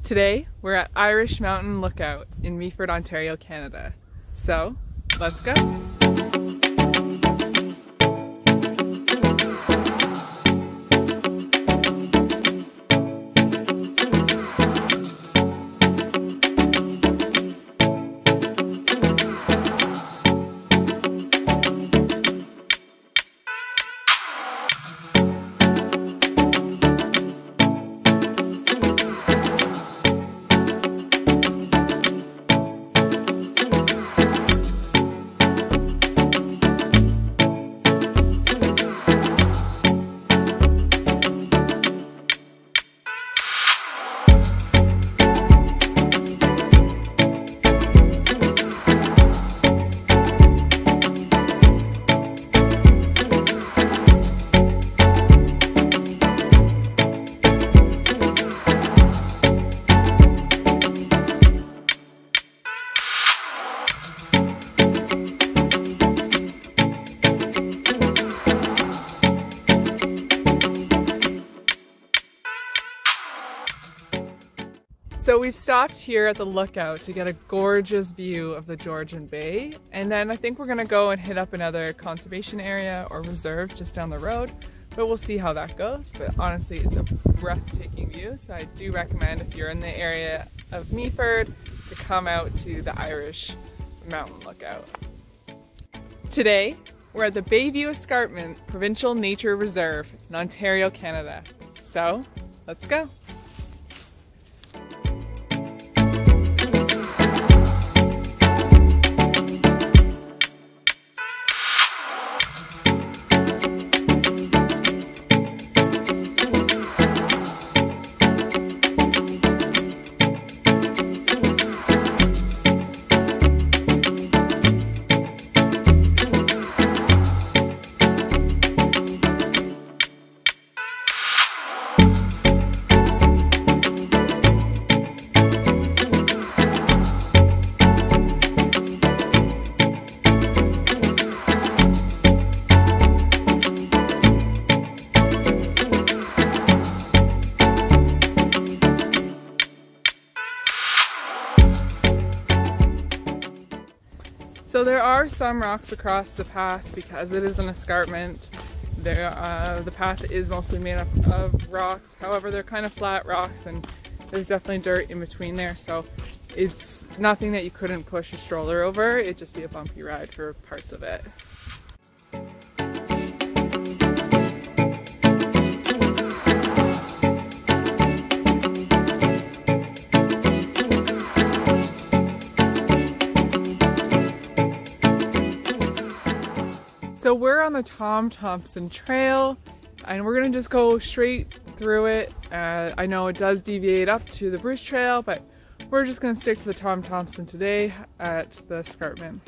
Today, we're at Irish Mountain Lookout in Meaford, Ontario, Canada. So, let's go! So we've stopped here at the lookout to get a gorgeous view of the Georgian Bay, and then I think we're gonna go and hit up another conservation area or reserve just down the road, but we'll see how that goes. But honestly, it's a breathtaking view, so I do recommend if you're in the area of Meaford to come out to the Irish Mountain Lookout. Today, we're at the Bayview Escarpment Provincial Nature Reserve in Ontario, Canada. So, let's go! So there are some rocks across the path because it is an escarpment. The path is mostly made up of rocks. However, they're kind of flat rocks and there's definitely dirt in between there. So it's nothing that you couldn't push a stroller over. It'd just be a bumpy ride for parts of it. So we're on the Tom Thompson Trail and we're gonna just go straight through it. I know it does deviate up to the Bruce Trail, but we're just gonna stick to the Tom Thompson today at the escarpment.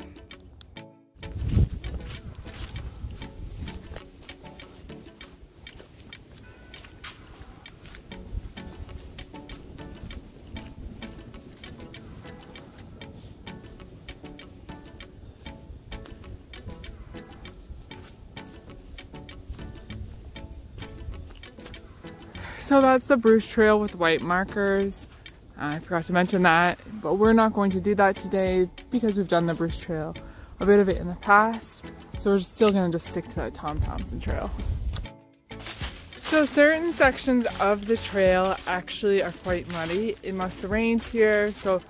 So that's the Bruce Trail with white markers. I forgot to mention that, but we're not going to do that today because we've done the Bruce Trail, a bit of it in the past. So we're still gonna just stick to that Tom Thompson Trail. So certain sections of the trail actually are quite muddy. It must have rained here, so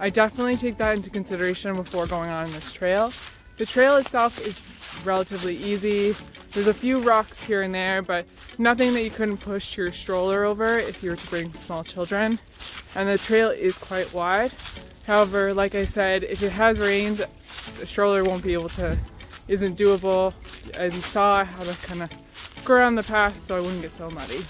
I definitely take that into consideration before going on this trail. The trail itself is relatively easy. There's a few rocks here and there, but nothing that you couldn't push your stroller over if you were to bring small children. And the trail is quite wide. However, like I said, if it has rained, the stroller isn't doable. As you saw, I had to kind of go around the path so I wouldn't get so muddy.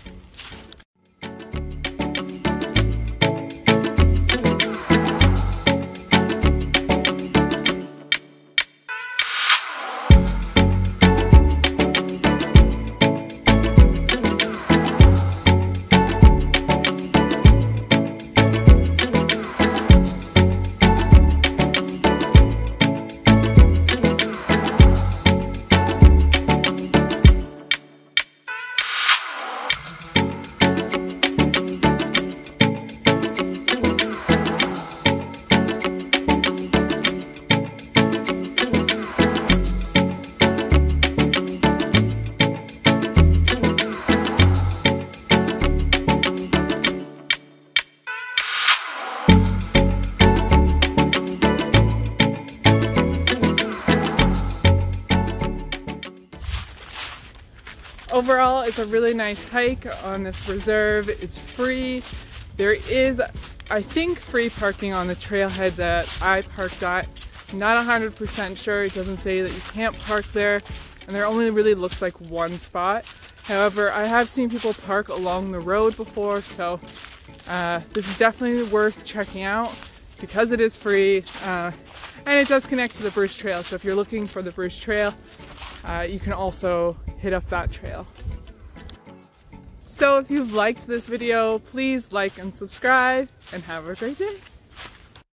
Overall, it's a really nice hike on this reserve. It's free. There is, I think, free parking on the trailhead that I parked at. Not 100% sure. It doesn't say that you can't park there, and there only really looks like one spot. However, I have seen people park along the road before, so this is definitely worth checking out because it is free, and it does connect to the Bruce Trail. So if you're looking for the Bruce Trail, you can also hit up that trail. So if you've liked this video, please like and subscribe, and have a great day.